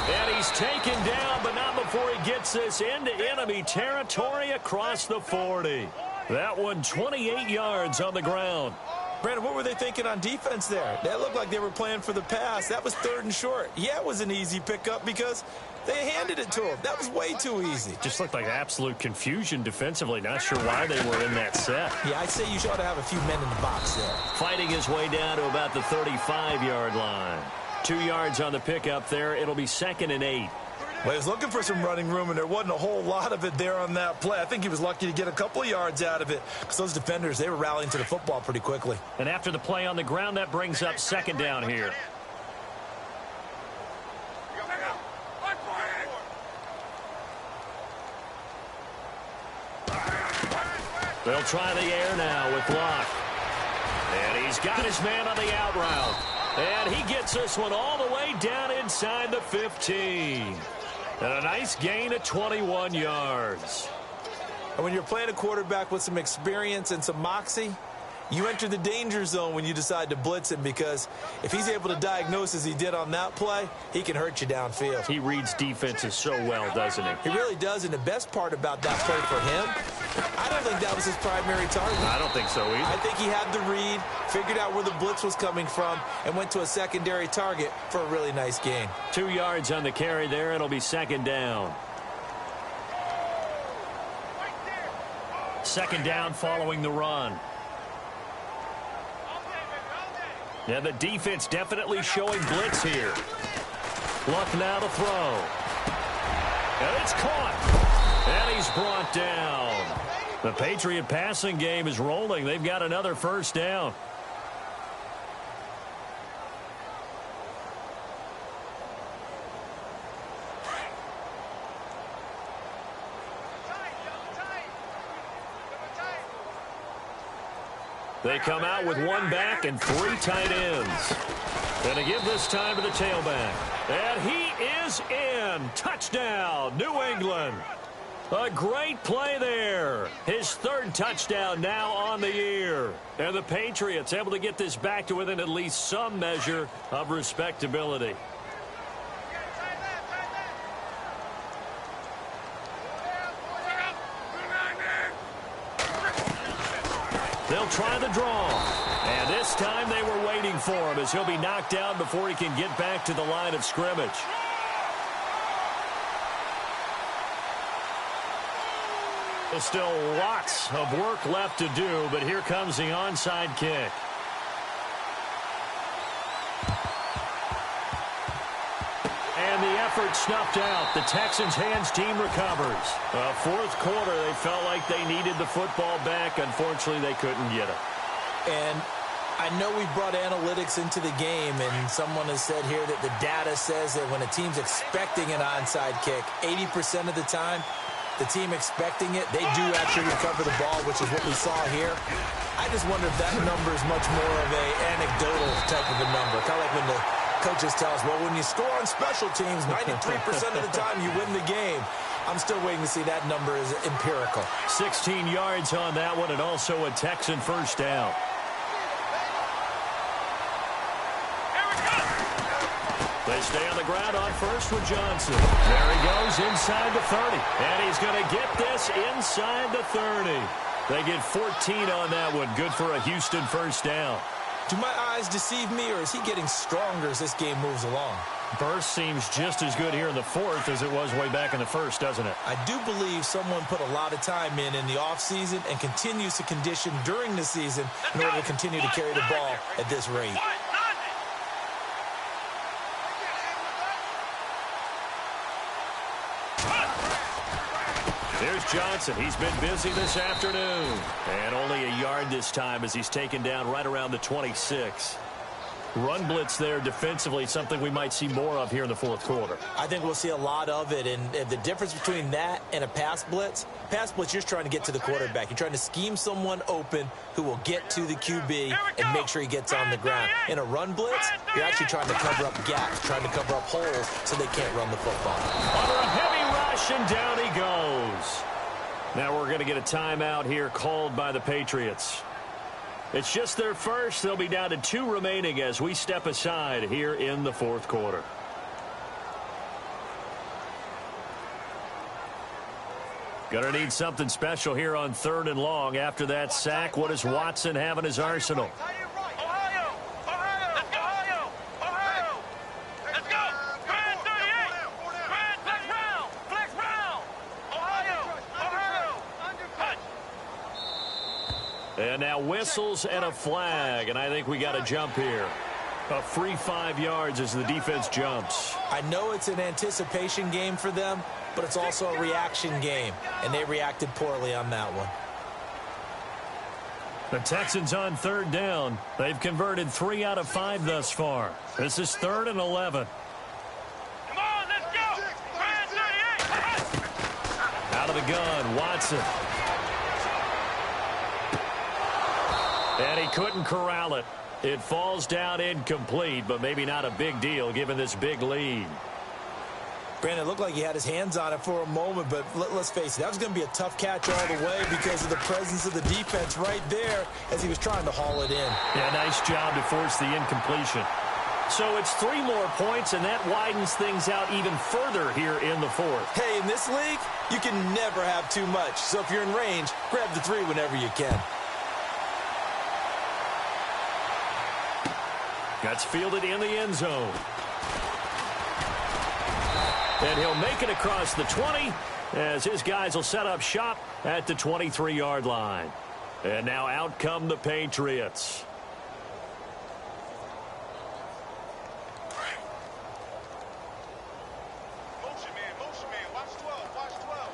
And he's taken down, but not before he gets this into enemy territory across the 40. That one 28 yards on the ground. Brandon, what were they thinking on defense there? That looked like they were playing for the pass. That was 3rd and short. Yeah, it was an easy pickup because they handed it to him. That was way too easy. Just looked like absolute confusion defensively. Not sure why they were in that set. Yeah, I'd say you ought to have a few men in the box there. Fighting his way down to about the 35-yard line. 2 yards on the pickup there. It'll be 2nd and 8. Well, he was looking for some running room, and there wasn't a whole lot of it there on that play. I think he was lucky to get a couple of yards out of it because those defenders, they were rallying to the football pretty quickly. And after the play on the ground, that brings up 2nd down here. They'll try the air now with Locke. And he's got his man on the out route. And he gets this one all the way down inside the 15. And a nice gain of 21 yards. And when you're playing a quarterback with some experience and some moxie, you enter the danger zone when you decide to blitz him, because if he's able to diagnose as he did on that play, he can hurt you downfield. He reads defenses so well, doesn't he? He really does, and the best part about that play for him, I don't think that was his primary target. I don't think so either. I think he had the read, figured out where the blitz was coming from, and went to a secondary target for a really nice gain. 2 yards on the carry there. It'll be 2nd down. 2nd down following the run. And the defense definitely showing blitz here. Luck now to throw. And it's caught. And he's brought down. The Patriot passing game is rolling. They've got another 1st down. They come out with 1 back and 3 tight ends. Going to give this time to the tailback. And he is in. Touchdown, New England. A great play there. His 3rd touchdown now on the year. And the Patriots able to get this back to within at least some measure of respectability. They'll try the draw. And this time they were waiting for him, as he'll be knocked down before he can get back to the line of scrimmage. There's still lots of work left to do, but here comes the onside kick. And the effort snuffed out. The Texans' hands team recovers. 4th quarter, they felt like they needed the football back. Unfortunately, they couldn't get it. And I know we brought analytics into the game, and someone has said here that the data says that when a team's expecting an onside kick, 80% of the time, the team expecting it, they do actually recover the ball, which is what we saw here. I just wonder if that number is much more of a anecdotal type of a number. Kind of like when the coaches tell us, well, when you score on special teams, 93% of the time you win the game. I'm still waiting to see that number is empirical. 16 yards on that one, and also a Texan 1st down. They stay on the ground on 1st with Johnson. There he goes inside the 30. And he's going to get this inside the 30. They get 14 on that one. Good for a Houston 1st down. Do my eyes deceive me, or is he getting stronger as this game moves along? Burst seems just as good here in the 4th as it was way back in the 1st, doesn't it? I do believe someone put a lot of time in the offseason and continues to condition during the season in order to continue to carry the ball at this rate. There's Johnson. He's been busy this afternoon. And only a yard this time as he's taken down right around the 26. Run blitz there defensively, something we might see more of here in the 4th quarter. I think we'll see a lot of it, and the difference between that and a pass blitz, you're just trying to get to the quarterback. You're trying to scheme someone open who will get to the QB and make sure he gets on the ground. In a run blitz, you're actually trying to cover up gaps, trying to cover up holes so they can't run the football. Under a heavy rush, and down he goes. Now we're going to get a timeout here called by the Patriots. It's just their 1st. They'll be down to 2 remaining as we step aside here in the 4th quarter. Gonna need something special here on 3rd and long. After that sack, what does Watson have in his arsenal? And now whistles and a flag, and I think we got a jump here. A free 5 yards as the defense jumps. I know it's an anticipation game for them, but it's also a reaction game, and they reacted poorly on that one. The Texans on 3rd down. They've converted 3 out of 5 thus far. This is 3rd and 11. Come on, let's go. Brand 38. Out of the gun, Watson. And he couldn't corral it. It falls down incomplete, but maybe not a big deal given this big lead. Brandon, it looked like he had his hands on it for a moment, but let's face it, that was going to be a tough catch all the way because of the presence of the defense right there as he was trying to haul it in. Yeah, nice job to force the incompletion. So it's 3 more points, and that widens things out even further here in the 4th. Hey, in this league, you can never have too much. So if you're in range, grab the 3 whenever you can. That's fielded in the end zone. And he'll make it across the 20 as his guys will set up shop at the 23-yard line. And now out come the Patriots. Motion man, watch 12, watch 12.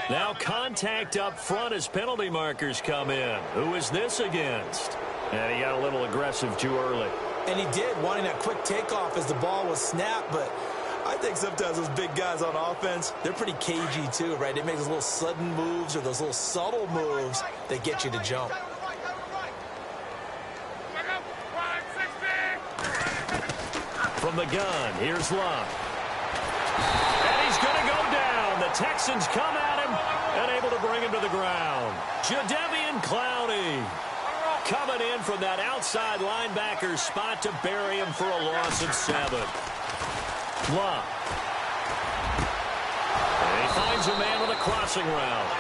Now contact up front as penalty markers come in. Who is this against? And he got a little aggressive too early. And he did, wanting that quick takeoff as the ball was snapped, but I think sometimes those big guys on offense, they're pretty cagey too, right? They make those little sudden moves or those little subtle moves that get you to jump. From the gun, here's Love. And he's going to go down. The Texans come at him and able to bring him to the ground. Jadeveon Clowney coming in from that outside linebacker spot to bury him for a loss of 7. Love. And he finds a man with a crossing route.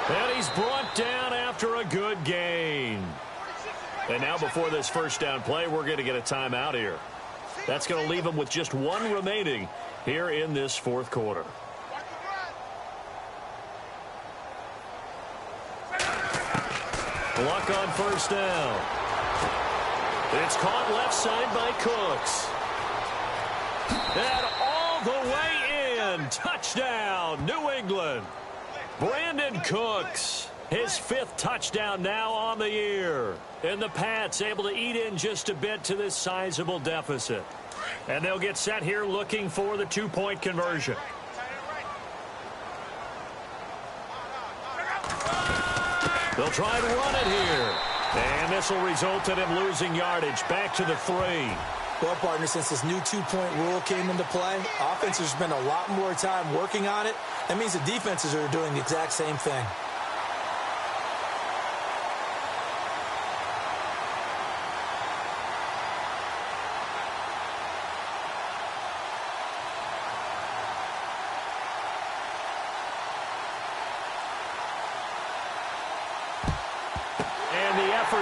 And he's brought down after a good gain. And now before this first down play, we're going to get a timeout here. That's going to leave him with just 1 remaining here in this 4th quarter. Luck on first down. It's caught left side by Cooks. And all the way in. Touchdown, New England. Brandon Cooks, his 5th touchdown now on the year. And the Pats able to eat in just a bit to this sizable deficit. And they'll get set here looking for the 2-point conversion. They'll try to run it here. And this will result in him losing yardage back to the 3. Well, partner, since this new 2-point rule came into play, offenses spend a lot more time working on it. That means the defenses are doing the exact same thing.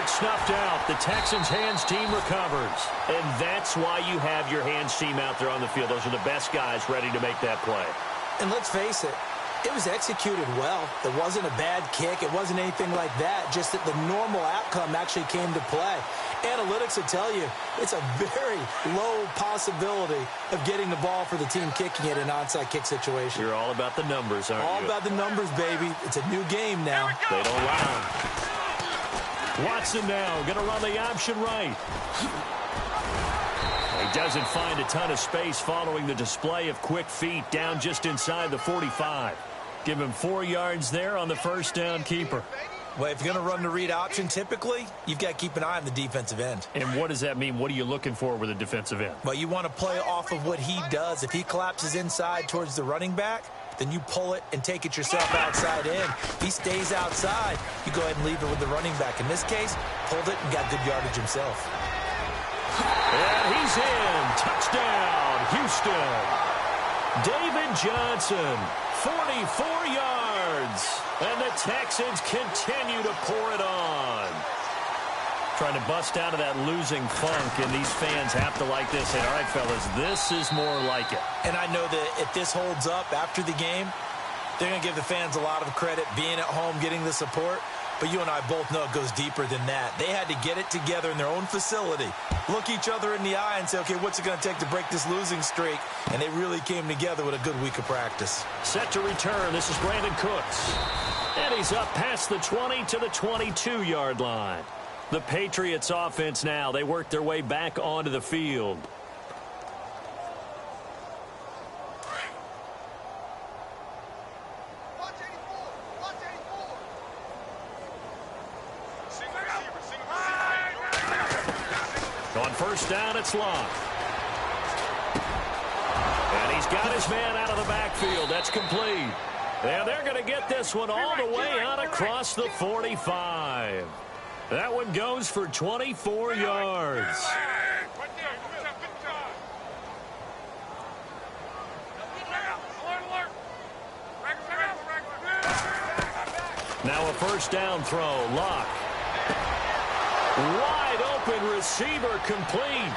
Snuffed out. The Texans' hands team recovers. And that's why you have your hands team out there on the field. Those are the best guys ready to make that play. And let's face it, it was executed well. It wasn't a bad kick. It wasn't anything like that. Just that the normal outcome actually came to play. Analytics will tell you it's a very low possibility of getting the ball for the team kicking it in an onside kick situation. You're all about the numbers, aren't you? All about the numbers, baby. It's a new game now. They don't lie. Watson now going to run the option right. He doesn't find a ton of space following the display of quick feet down just inside the 45. Give him 4 yards there on the first down keeper. Well, if you're going to run the read option, typically, you've got to keep an eye on the defensive end. And what does that mean? What are you looking for with a defensive end? Well, you want to play off of what he does. If he collapses inside towards the running back, then you pull it and take it yourself outside in. If he stays outside, you go ahead and leave it with the running back. In this case, pulled it and got good yardage himself. And he's in. Touchdown, Houston. David Johnson, 44 yards. And the Texans continue to pour it on. Trying to bust out of that losing funk, and these fans have to like this. And all right, fellas, this is more like it. And I know that if this holds up after the game, they're going to give the fans a lot of credit being at home, getting the support. but you and I both know it goes deeper than that. They had to get it together in their own facility, look each other in the eye and say, okay, what's it going to take to break this losing streak? And they really came together with a good week of practice. Set to return. This is Brandon Cooks. And he's up past the 20 to the 22-yard line. The Patriots offense now. They work their way back onto the field. On first down, it's Locke. And he's got his man out of the backfield. That's complete. And they're going to get this one all the way out across the 45. That one goes for 24 yards. Now a first down throw. Locke. Wide open receiver complete.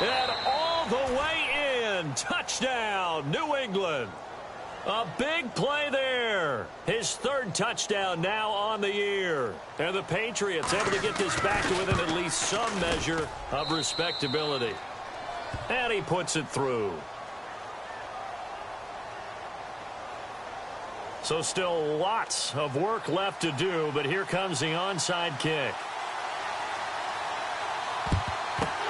And all the way in. Touchdown, New England. A big play there. His third touchdown now on the year. And the Patriots able to get this back to within at least some measure of respectability. And he puts it through. So still lots of work left to do, but here comes the onside kick.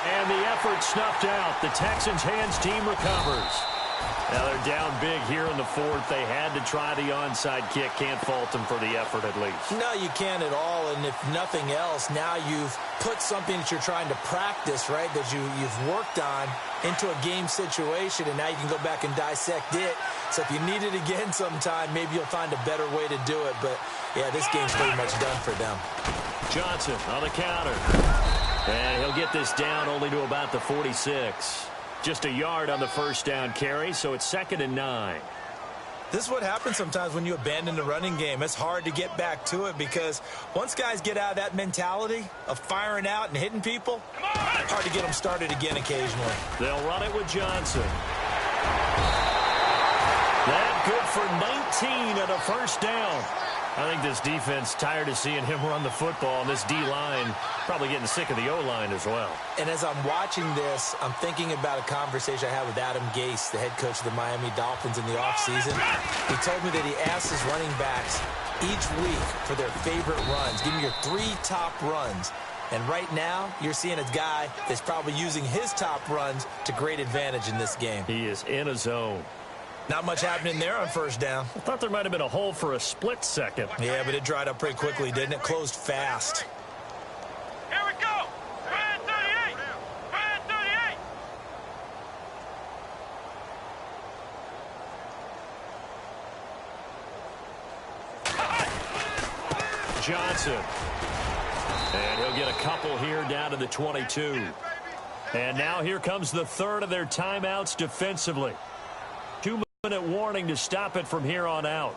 And the effort snuffed out. The Texans' hands team recovers. Now they're down big here in the fourth. They had to try the onside kick. Can't fault them for the effort at least. No, you can't at all. And if nothing else, now you've put something that you're trying to practice, right, that you've worked on into a game situation, and now you can go back and dissect it. So if you need it again sometime, maybe you'll find a better way to do it. But, yeah, this game's pretty much done for them. Johnson on the counter. And he'll get this down only to about the 46. Just a yard on the first down carry, so it's 2nd and 9. This is what happens sometimes when you abandon the running game. It's hard to get back to it because once guys get out of that mentality of firing out and hitting people, it's hard to get them started again occasionally. They'll run it with Johnson. That good for 19 at a first down. I think this defense tired of seeing him run the football, and this D-line probably getting sick of the O-line as well. And as I'm watching this, I'm thinking about a conversation I had with Adam Gase, the head coach of the Miami Dolphins in the offseason. He told me that he asked his running backs each week for their favorite runs. Give me your 3 top runs. And right now, you're seeing a guy that's probably using his top runs to great advantage in this game. He is in a zone. Not much happening there on first down. I thought there might have been a hole for a split second. Yeah, but it dried up pretty quickly, didn't it? Closed fast. Here we go. Brand 38. Brand 38. Johnson. And he'll get a couple here down to the 22. And now here comes the third of their timeouts defensively. 2-minute warning to stop it from here on out.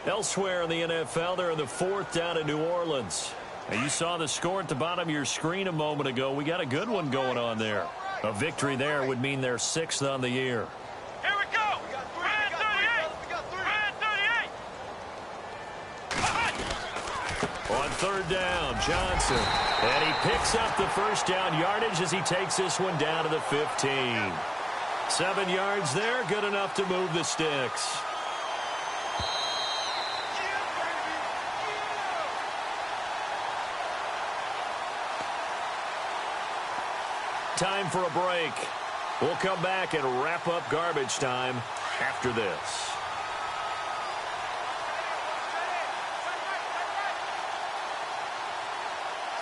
Elsewhere in the NFL, they're in the fourth down in New Orleans. Now, you saw the score at the bottom of your screen a moment ago. We got a good one going on there. A victory there would mean they're 6th on the year. Here we go. Brand 38. Brand 38. On third down, Johnson. And he picks up the first down yardage as he takes this one down to the 15. 7 yards there, good enough to move the sticks. Time for a break. We'll come back and wrap up garbage time after this.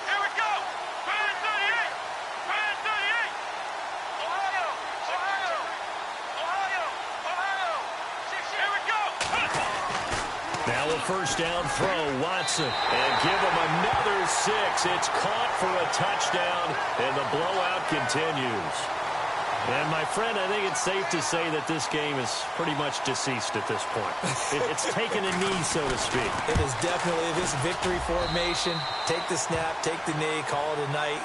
Here we go. Brand 38. Brand 38. Ohio. Ohio. Ohio. Ohio. Here we go. Now a first down throw, Watson. And give him another 6. It's caught for a touchdown, and the blowout continues. And, my friend, I think it's safe to say that this game is pretty much deceased at this point. It's taken a knee, so to speak. It is definitely this victory formation. Take the snap, take the knee, call it a night,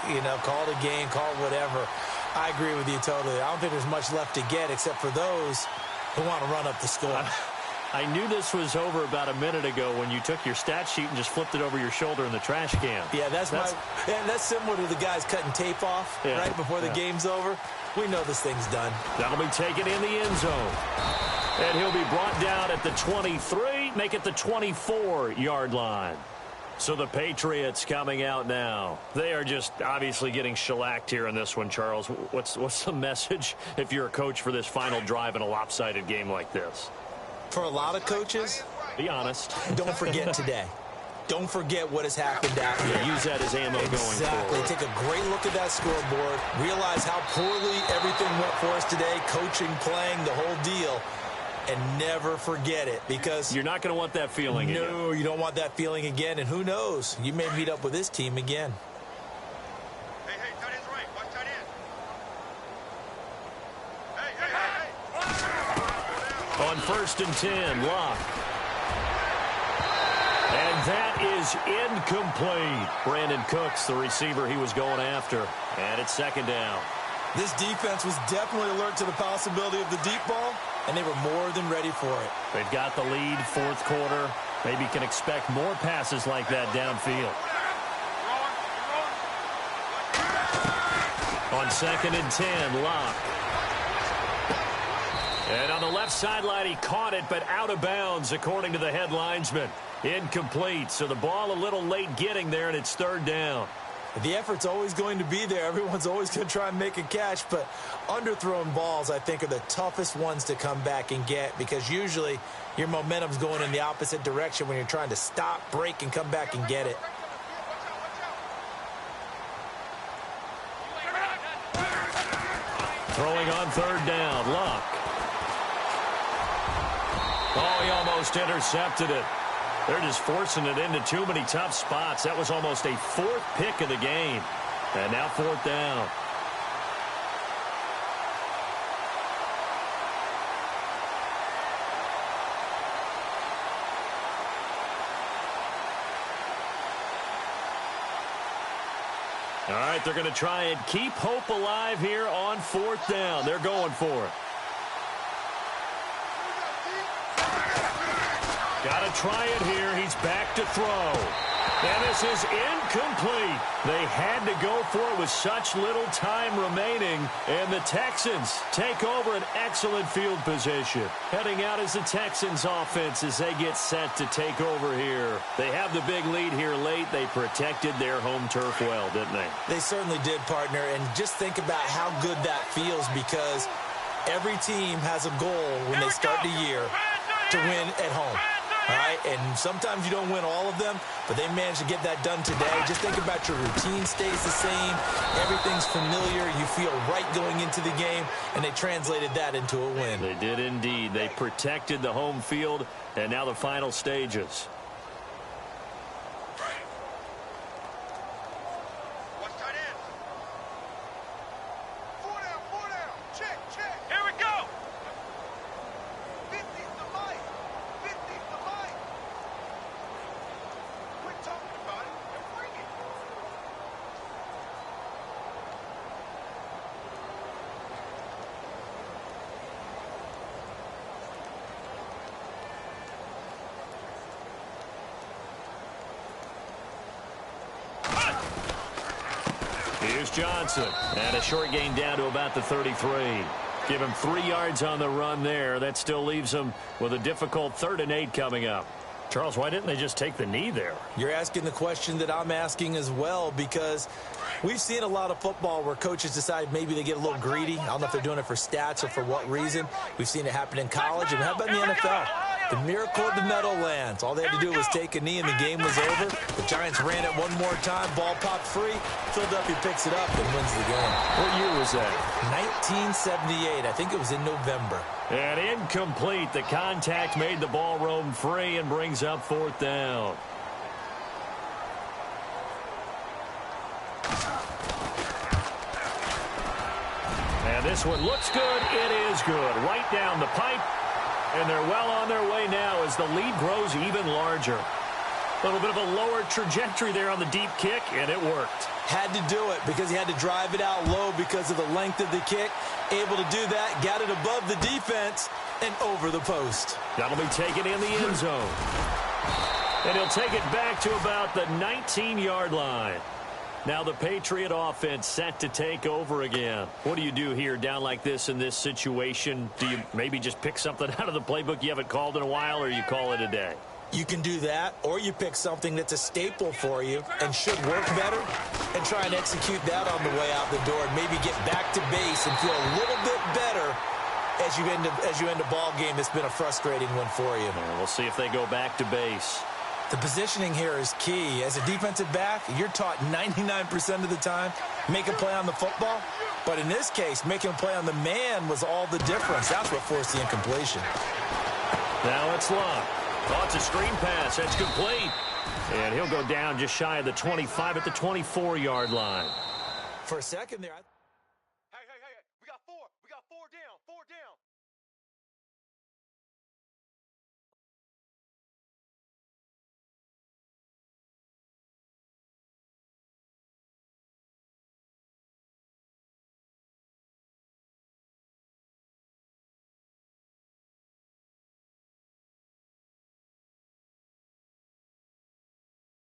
call it a game, call it whatever. I agree with you totally. I don't think there's much left to get except for those who want to run up the score. I knew this was over about a minute ago when you took your stat sheet and just flipped it over your shoulder in the trash can. Yeah, that's similar to the guys cutting tape off right before the game's over. We know this thing's done. That'll be taken in the end zone. And he'll be brought down at the 23, make it the 24-yard line. So the Patriots coming out now. They are just obviously getting shellacked here in this one, Charles. What's the message if you're a coach for this final drive in a lopsided game like this? For a lot of coaches, be honest. Don't forget today. Don't forget what has happened out here. Use that as ammo going forward. Take a great look at that scoreboard. Realize how poorly everything went for us today. Coaching, playing, the whole deal. And never forget it, because you're not going to want that feeling again. No, you don't want that feeling again. And who knows? You may meet up with this team again. Hey, tight end's right. Watch tight end. Hey. On 1st and 10, Locke. And that is incomplete. Brandon Cooks, the receiver he was going after. And it's 2nd down. This defense was definitely alert to the possibility of the deep ball, and they were more than ready for it. They've got the lead, 4th quarter. Maybe can expect more passes like that downfield. On 2nd and 10, Locke. And on the left sideline, he caught it, but out of bounds, according to the head linesman. Incomplete, so the ball a little late getting there, and it's 3rd down. The effort's always going to be there. Everyone's always going to try and make a catch, but underthrown balls, I think, are the toughest ones to come back and get, because usually your momentum's going in the opposite direction when you're trying to stop, break, and come back and get it. Throwing on 3rd down, Locke. Oh, he almost intercepted it. They're just forcing it into too many tough spots. That was almost a 4th pick of the game. And now 4th down. All right, they're going to try and keep hope alive here on 4th down. They're going for it. Got to try it here. He's back to throw. And this is incomplete. They had to go for it with such little time remaining. And the Texans take over an excellent field position. Heading out as the Texans offense as they get set to take over here. They have the big lead here late. They protected their home turf well, didn't they? They certainly did, partner. And just think about how good that feels, because every team has a goal when they start the year to win at home. All right, and sometimes you don't win all of them, but they managed to get that done today. Just think about your routine stays the same. Everything's familiar. You feel right going into the game, and they translated that into a win. They did indeed. They protected the home field, and now the final stages. Watch tight end. 4 down. Check. Here we go. 50's the light. 50's the light. Quit talking about it and bring it. Here's Johnson. And a short gain down to about the 33. Give him 3 yards on the run there. That still leaves him with a difficult 3rd and 8 coming up. Charles, why didn't they just take the knee there? You're asking the question that I'm asking as well, because we've seen a lot of football where coaches decide maybe they get a little greedy. I don't know if they're doing it for stats or for what reason. We've seen it happen in college, and how about in the NFL? The miracle of the Meadowlands. All they had to do was take a knee, and the game was over. The Giants ran it one more time. Ball popped free. Philadelphia picks it up and wins the game. What year was that? 1978. I think it was in November. And incomplete. The contact made the ball roam free and brings up 4th down. And this one looks good. It is good. Right down the pipe. And they're well on their way now as the lead grows even larger. A little bit of a lower trajectory there on the deep kick, and it worked. Had to do it because he had to drive it out low because of the length of the kick. Able to do that, got it above the defense, and over the post. That'll be taken in the end zone. And he'll take it back to about the 19-yard line. Now the Patriot offense set to take over again. What do you do here down like this in this situation? Do you maybe just pick something out of the playbook you haven't called in a while, or you call it a day? You can do that, or you pick something that's a staple for you and should work better and try and execute that on the way out the door and maybe get back to base and feel a little bit better as you end a ball game that's been a frustrating one for you. And we'll see if they go back to base. The positioning here is key. As a defensive back, you're taught 99% of the time, make a play on the football. But in this case, making a play on the man was all the difference. That's what forced the incompletion. Now it's Luck. Oh, it's a screen pass. That's complete. And he'll go down just shy of the 25 at the 24-yard line. For a second there,